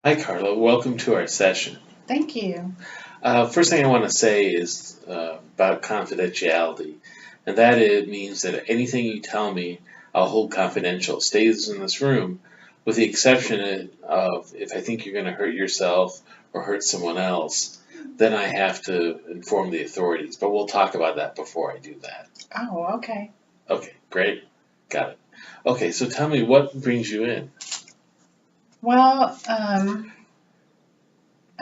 Hi, Carla. Welcome to our session. Thank you. First thing I want to say is about confidentiality, and that it means that anything you tell me, I'll hold confidential. Stays in this room, with the exception of if I think you're going to hurt yourself or hurt someone else, then I have to inform the authorities. But we'll talk about that before I do that. Oh, okay. Okay, great. Got it. Okay, so tell me what brings you in? Well, I'm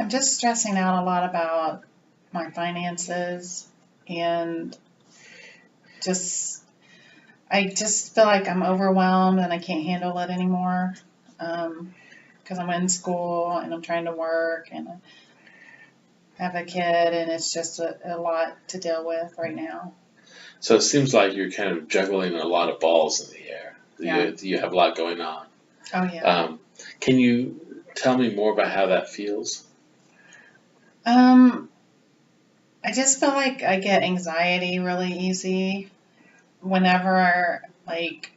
just stressing out a lot about my finances and just, I just feel like I'm overwhelmed and I can't handle it anymore. Because I'm in school and I'm trying to work and I have a kid and it's just a lot to deal with right now. So it seems like you're kind of juggling a lot of balls in the air. Yeah. You have a lot going on. Oh, yeah. Can you tell me more about how that feels? Um, I just feel like I get anxiety really easy whenever, like,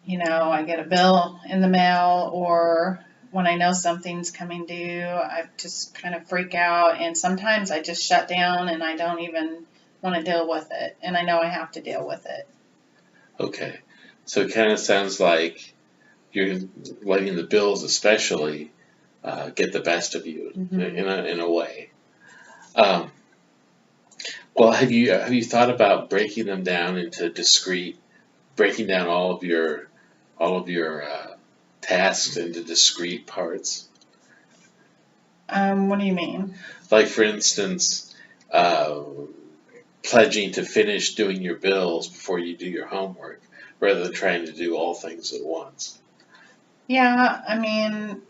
I get a bill in the mail or when I know something's coming due, I just kind of freak out. And sometimes I just shut down and I don't even want to deal with it. And I know I have to deal with it. Okay. So it kind of sounds like you're letting the bills, especially, get the best of you in a way. Um, well, have you thought about breaking them down into breaking down all of your tasks into discrete parts? What do you mean? Like, for instance, uh, pledging to finish doing your bills before you do your homework, rather than trying to do all things at once. Yeah, I mean,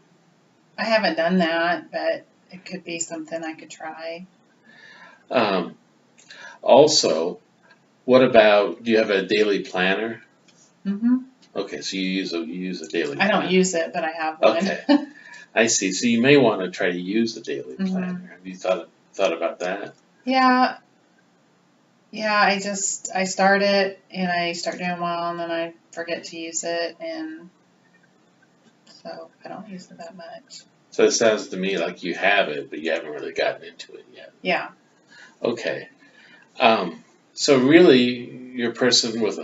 I haven't done that, but it could be something I could try. Um, Also, what about, do you have a daily planner? hmm Okay, so you use a daily I don't planner. use it, but I have one. Okay, I see. So you may want to try to use the daily hmm planner. Have you thought about that? Yeah, yeah, I start it and I start doing well and then I forget to use it and so I don't use it that much. So it sounds to me like you have it, but you haven't really gotten into it yet. Yeah. Okay. So really, you're a person with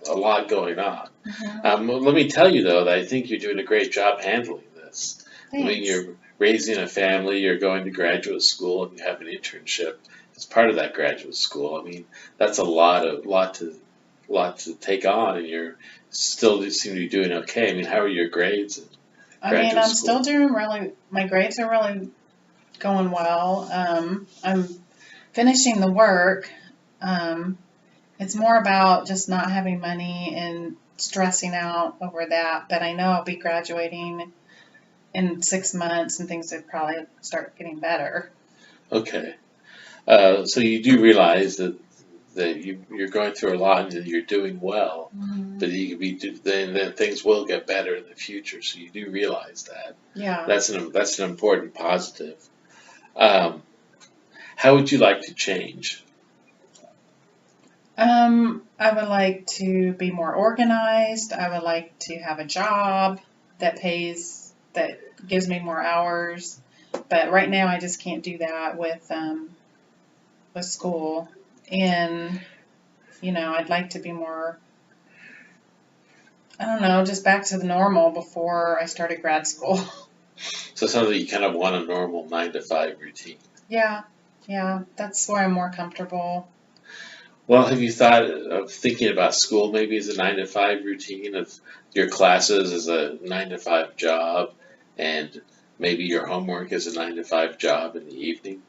a lot going on. hmm Well, let me tell you though that I think you're doing a great job handling this. I mean, Thanks. you're raising a family, you're going to graduate school, and you have an internship as part of that graduate school. I mean, that's a lot to take on, and you're still seem to be doing okay. I mean, how are your grades in I mean, graduate I'm still school? doing really, my grades are really going well. I'm finishing the work. Um, it's more about just not having money and stressing out over that, but I know I'll be graduating in 6 months and things would probably start getting better. Okay, so you do realize that you're going through a lot and you're doing well, hmm but you could then things will get better in the future. So you do realize that. Yeah. That's an important positive. Um, how would you like to change? I would like to be more organized. I would like to have a job that gives me more hours. But right now, I just can't do that with school. And I'd like to be more, I don't know, just back to the normal before I started grad school. So it sounds like you kind of want a normal 9 to 5 routine. Yeah, yeah, that's where I'm more comfortable. Well, have you thought of thinking about school maybe as a 9 to 5 routine, of your classes as a 9 to 5 job, and maybe your homework as a 9 to 5 job in the evening?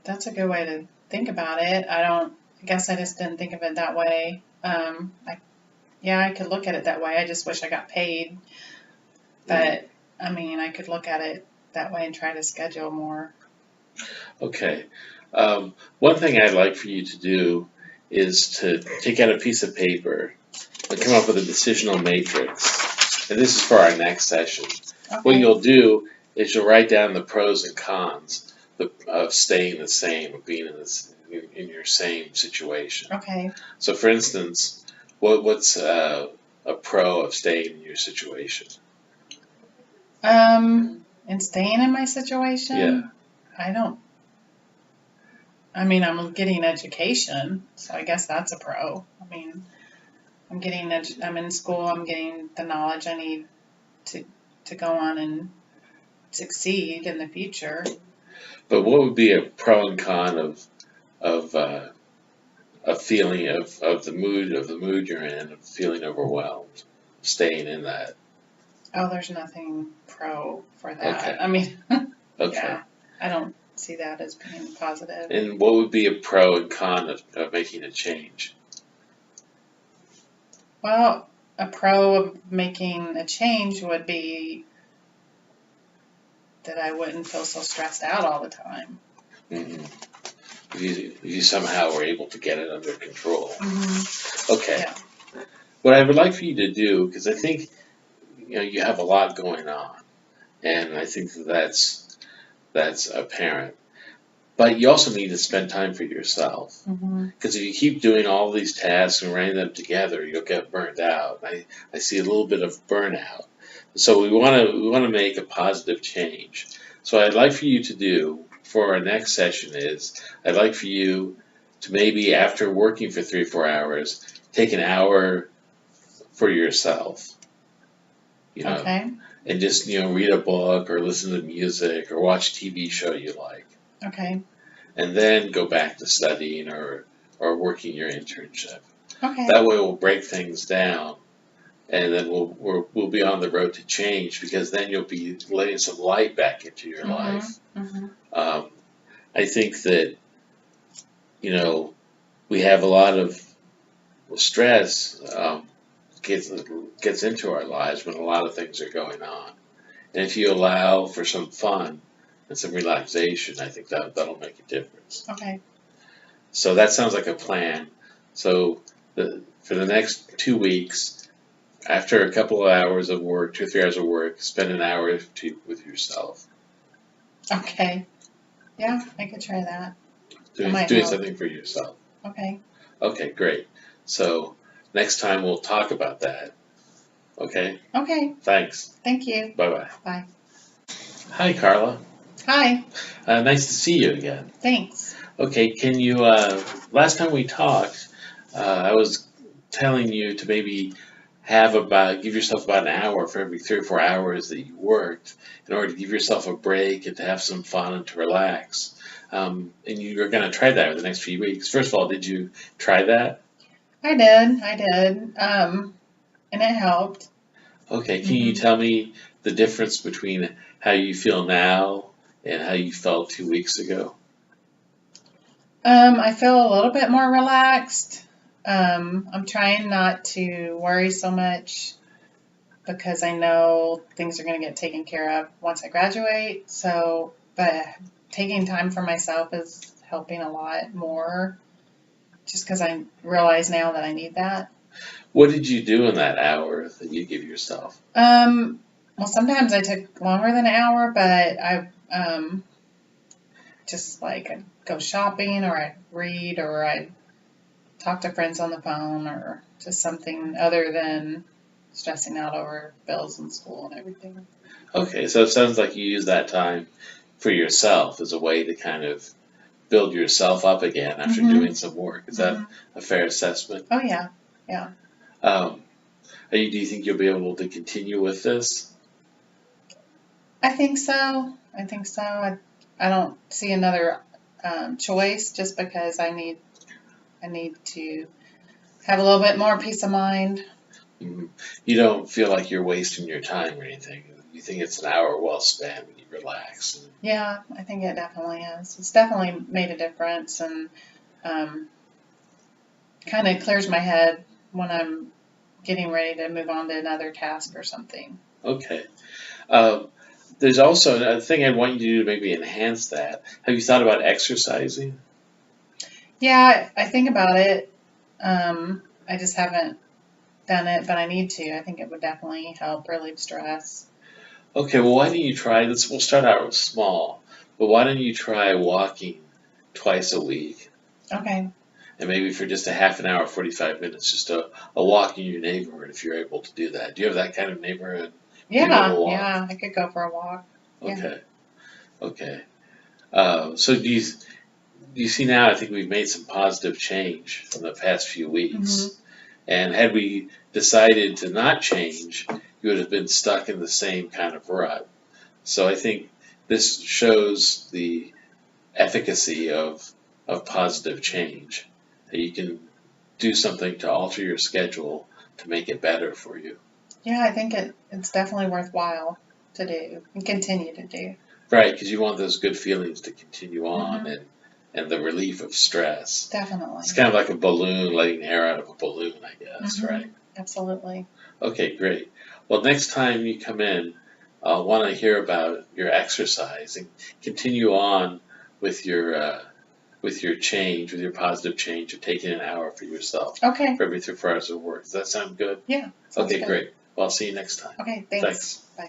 That's a good way to think about it. I guess I just didn't think of it that way. Yeah, I could look at it that way. I just wish I got paid. But I mean, I could look at it that way and try to schedule more. Okay. One thing I'd like for you to do is to take out a piece of paper and come up with a decisional matrix. And this is for our next session. What Okay. you'll do is you'll write down the pros and cons of staying the same, of being in your same situation. Okay. So, for instance, what's a a pro of staying in your situation? And staying in my situation, Yeah. I'm getting education, so I guess that's a pro. I mean, I'm in school, I'm getting the knowledge I need to go on and succeed in the future. But what would be a pro and con of a feeling of the mood you're in, of feeling overwhelmed, staying in that? Oh, there's nothing pro for that. Okay. I mean, Okay. yeah, I don't see that as being positive. And what would be a pro and con of making a change? Well, a pro of making a change would be that I wouldn't feel so stressed out all the time. Mm-hmm. You somehow were able to get it under control. Mm-hmm. Okay. Yeah. What I would like for you to do, because I think you have a lot going on, and I think that's apparent. But you also need to spend time for yourself. Because if you keep doing all these tasks and running them together, you'll get burned out. I see a little bit of burnout. So we want to make a positive change. So I'd like for you to do for our next session is I'd like for you to maybe after working for 3 or 4 hours, take an hour for yourself. Okay. And just read a book or listen to music or watch a TV show you like. Okay. And then go back to studying or working your internship. Okay. That way we'll break things down, and then we'll be on the road to change, because then you'll be letting some light back into your life. Mm-hmm. I think that we have a lot of stress gets into our lives when a lot of things are going on, and if you allow for some fun and some relaxation, I think that'll make a difference. Okay. So that sounds like a plan. So for the next 2 weeks, after a couple of hours of work, 2 or 3 hours of work, spend an hour or two with yourself. Okay. Yeah, I could try that. Doing something for yourself. Okay. Okay, great. So next time we'll talk about that. Okay? Okay. Thanks. Thank you. Bye-bye. Bye. Hi, Carla. Hi. Nice to see you again. Thanks. Okay, can you, last time we talked, I was telling you to maybe give yourself about an hour for every 3 or 4 hours that you worked, in order to give yourself a break and to have some fun and to relax. And you're going to try that over the next few weeks. First of all, did you try that? I did. And it helped. Okay, can you tell me the difference between how you feel now and how you felt 2 weeks ago? I feel a little bit more relaxed. I'm trying not to worry so much because I know things are going to get taken care of once I graduate. So, but taking time for myself is helping a lot more, just because I realize now that I need that. What did you do in that hour that you give yourself? Well, sometimes I took longer than an hour, but I just like I'd go shopping, or I'd read, or I'd talk to friends on the phone, or just something other than stressing out over bills and school and everything. Okay, so it sounds like you use that time for yourself as a way to kind of build yourself up again after doing some work. Is that a fair assessment? Oh, yeah. Do you think you'll be able to continue with this? I think so. I don't see another choice, just because I need to have a little bit more peace of mind. You don't feel like you're wasting your time or anything. You think it's an hour well spent when you relax. Yeah, I think it definitely is. It's definitely made a difference, and kind of clears my head when I'm getting ready to move on to another task or something. Okay. There's also a thing I want you to do to maybe enhance that. Have you thought about exercising? Yeah, I think about it. I just haven't done it, but I need to. I think it would definitely help relieve stress. Okay, well, why don't you try this? We'll start out small, but why don't you try walking twice a week? Okay. and maybe for just a half an hour, 45 minutes, just a walk in your neighborhood if you're able to do that. Do you have that kind of neighborhood? Be able to walk? Yeah, I could go for a walk. Yeah. Okay, okay. So do you see now? I think we've made some positive change in the past few weeks. And had we decided to not change, you would have been stuck in the same kind of rut. So I think this shows the efficacy of positive change. That you can do something to alter your schedule to make it better for you. Yeah, I think it's definitely worthwhile to do and continue to do. Right, because you want those good feelings to continue on and the relief of stress. Definitely. It's kind of like a balloon, letting air out of a balloon, I guess, right? Absolutely. Okay, great. Well, next time you come in, I'll want to hear about your exercise and continue on with your change, with your positive change of taking an hour for yourself Okay. for every 3 4 hours of work. Does that sound good? Yeah. Sounds Okay, good. great. Well, I'll see you next time. Okay, Thanks. thanks. Bye.